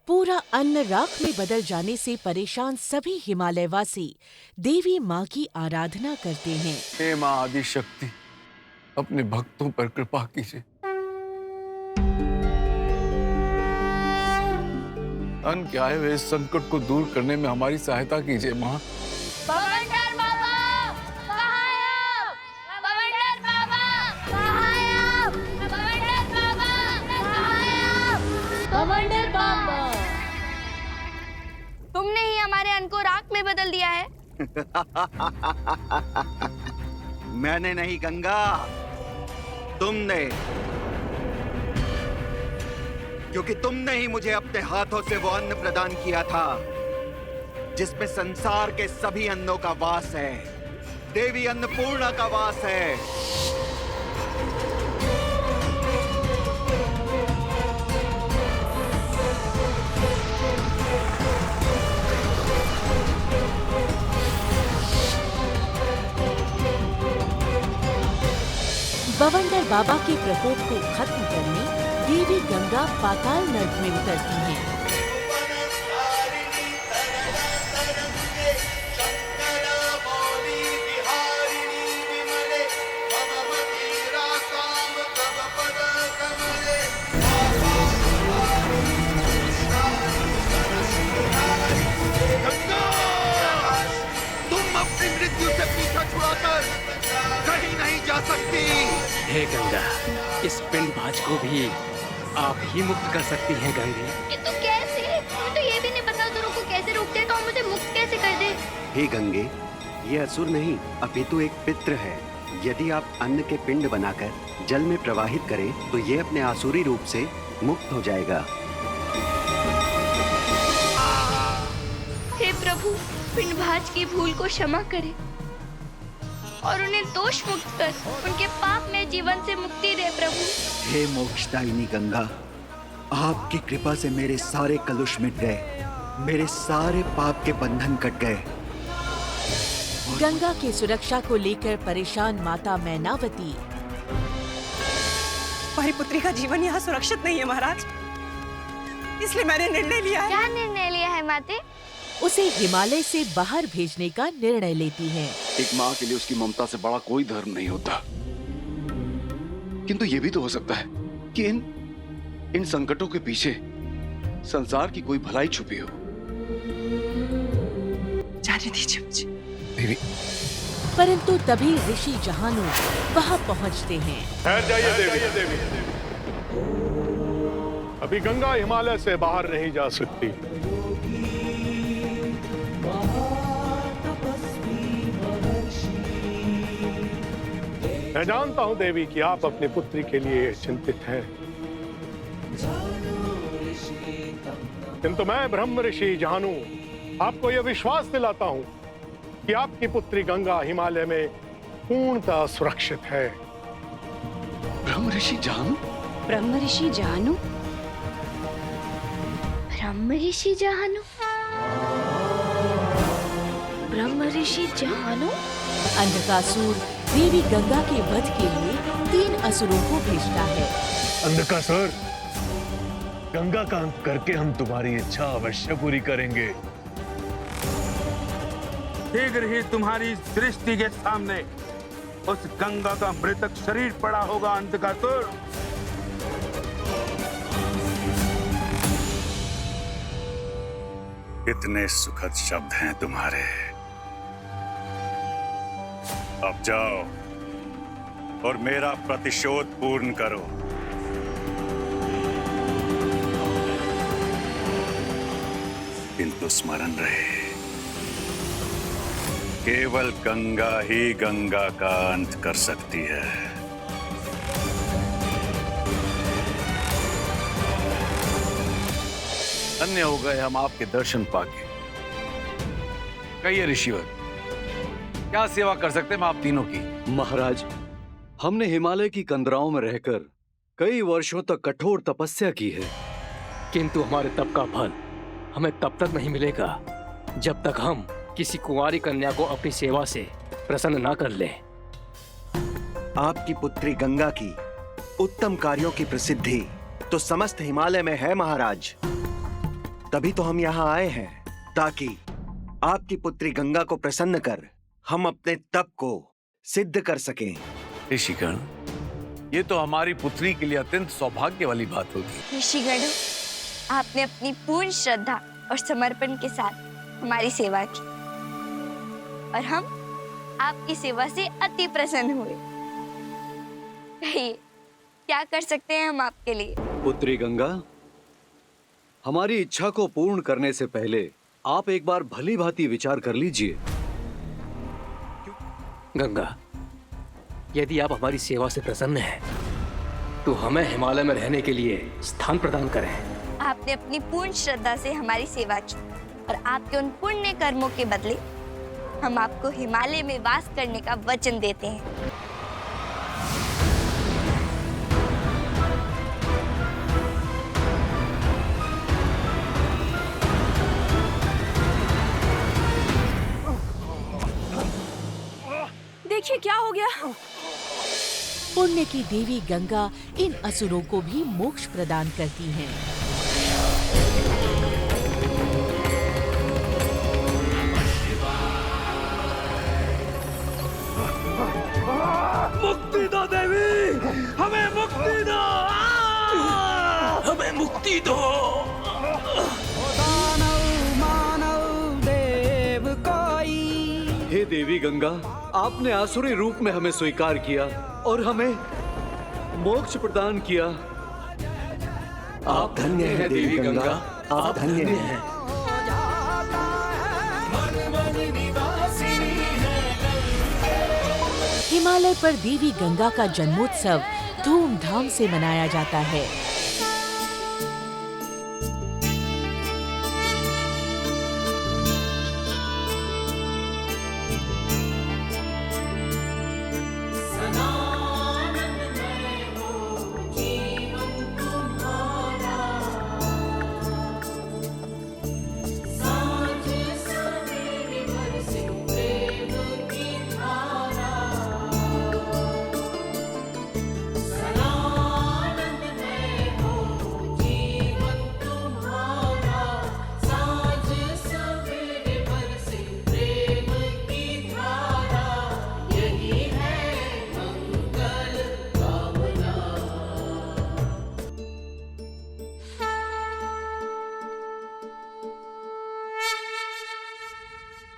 पूरा अन्न राख में बदल जाने से परेशान सभी हिमालयवासी देवी माँ की आराधना करते हैं। हे माँ आदिशक्ति, अपने भक्तों पर कृपा कीजिए। अन्न के आए हुए इस संकट को दूर करने में हमारी सहायता कीजिए माँ। बवंडर बाबा, कहाँ हैं आप? बवंडर बाबा, कहाँ हैं आप? बवंडर बाबा, कहाँ हैं आप? बवंडर बाबा, तुमने ही हमारे अन्न को राख में बदल दिया है। मैंने नहीं गंगा, तुमने, क्योंकि तुमने ही मुझे अपने हाथों से वो अन्न प्रदान किया था जिसमें संसार के सभी अन्नों का वास है। देवी अन्नपूर्णा का वास है। बवंडर बाबा के प्रकोप को खत्म करने देवी गंगा पाताल नर्क में उतरती हैं। गंगा, तुम अपनी मृत्यु से पीछा छुड़ाकर कहीं नहीं जा सकती। हे गंगा, इस पिंड भाज को भी आप ही मुक्त कर सकती हैं गंगे। किंतु कैसे? मुझे तो ये भी नहीं पता दोनों को कैसे रोकते हैं, तो मुझे मुक्त कैसे कर दे? हे गंगे, ये असुर नहीं अपितु एक पितृ है। यदि आप अन्न के पिंड बनाकर जल में प्रवाहित करें तो ये अपने आसुरी रूप से मुक्त हो जाएगा। हे प्रभु, पिंडभाज की भूल को क्षमा करें और उन्हें दोष मुक्त कर उनके पाप में जीवन से मुक्ति दे प्रभु। हे मोक्षदायिनी गंगा, आपकी कृपा से मेरे सारे कलुष मिट गए, मेरे सारे पाप के बंधन कट गए। गंगा की सुरक्षा को लेकर परेशान माता मैनावती। हमारी पुत्री का जीवन यहाँ सुरक्षित नहीं है महाराज, इसलिए मैंने निर्णय लिया है। क्या निर्णय लिया है माते? उसे हिमालय से बाहर भेजने का निर्णय लेती हैं। एक माँ के लिए उसकी ममता से बड़ा कोई धर्म नहीं होता। किंतु ये भी तो हो सकता है कि इन संकटों के पीछे संसार की कोई भलाई छुपी हो। जाने दीजिए मुझे। देवी, परंतु तभी ऋषि जहानु वहां पहुंचते हैं। ठहर जाइए देवी। अभी गंगा हिमालय से बाहर नहीं जा सकती। मैं जानता हूं देवी कि आप अपनी पुत्री के लिए चिंतित हैं, किंतु मैं ब्रह्म ऋषि जाहनु आपको यह विश्वास दिलाता हूं कि आपकी पुत्री गंगा हिमालय में पूर्णतः सुरक्षित है। ब्रह्म ऋषि जाहनु? ब्रह्म ऋषि जाहनु? ब्रह्म ऋषि जाहनु? ब्रह्म ऋषि जाहनु? अंधकासुर देवी गंगा के वध के लिए 3 असुरों को भेजता है। अंधकासुर, गंगा का अंत करके हम तुम्हारी इच्छा अवश्य पूरी करेंगे। शीघ्र ही तुम्हारी दृष्टि के सामने उस गंगा का मृतक शरीर पड़ा होगा अंधकासुर। कितने सुखद शब्द हैं तुम्हारे। अब जाओ और मेरा प्रतिशोध पूर्ण करो। किंतु स्मरण रहे, केवल गंगा ही गंगा का अंत कर सकती है। धन्य हो गए हम आपके दर्शन पाके। कहिए ऋषिवर, क्या सेवा कर सकते हैं हम आप तीनों की? महाराज, हमने हिमालय की कंदराओं में रहकर कई वर्षों तक कठोर तपस्या की है, किंतु हमारे तप का फल हमें तब तक नहीं मिलेगा जब तक हम किसी कुंवारी कन्या को अपनी सेवा से प्रसन्न ना कर लें। आपकी पुत्री गंगा की उत्तम कार्यों की प्रसिद्धि तो समस्त हिमालय में है महाराज। तभी तो हम यहाँ आए हैं, ताकि आपकी पुत्री गंगा को प्रसन्न कर हम अपने तप को सिद्ध कर सकें। ऋषिगण, ये तो हमारी पुत्री के लिए अत्यंत सौभाग्य वाली बात होगी। ऋषिगणों, आपने अपनी पूर्ण श्रद्धा और समर्पण के साथ हमारी सेवा की और हम आपकी सेवा से अति प्रसन्न हुए। कहिए, क्या कर सकते हैं हम आपके लिए? पुत्री गंगा, हमारी इच्छा को पूर्ण करने से पहले आप एक बार भली भांति विचार कर लीजिए। गंगा, यदि आप हमारी सेवा से प्रसन्न हैं, तो हमें हिमालय में रहने के लिए स्थान प्रदान करें। आपने अपनी पूर्ण श्रद्धा से हमारी सेवा की और आपके उन पुण्य कर्मों के बदले हम आपको हिमालय में वास करने का वचन देते हैं। देखिए क्या हो गया। पुण्य की देवी गंगा इन असुरों को भी मोक्ष प्रदान करती हैं। मुक्ति दो देवी, हमें मुक्ति दो, हमें मुक्ति दो। हे देवी गंगा, आपने आसुरी रूप में हमें स्वीकार किया और हमें मोक्ष प्रदान किया। आप धन्य हैं देवी गंगा, आप धन्य हैं। हिमालय पर देवी गंगा का जन्मोत्सव धूमधाम से मनाया जाता है।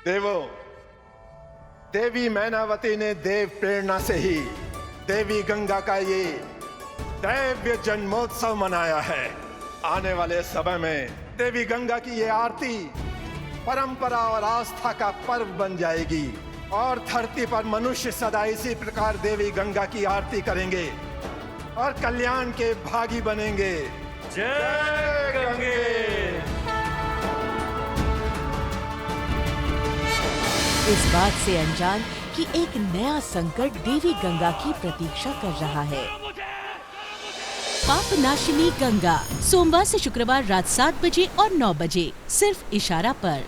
देवों, देवी मैनावती ने देव प्रेरणा से ही देवी गंगा का ये दैव्य जन्मोत्सव मनाया है। आने वाले समय में देवी गंगा की ये आरती परंपरा और आस्था का पर्व बन जाएगी और धरती पर मनुष्य सदा इसी प्रकार देवी गंगा की आरती करेंगे और कल्याण के भागी बनेंगे। जय गंगे। इस बात से अनजान कि एक नया संकट देवी गंगा की प्रतीक्षा कर रहा है। पाप नाशिनी गंगा, सोमवार से शुक्रवार रात 7 बजे और 9 बजे, सिर्फ इशारा पर।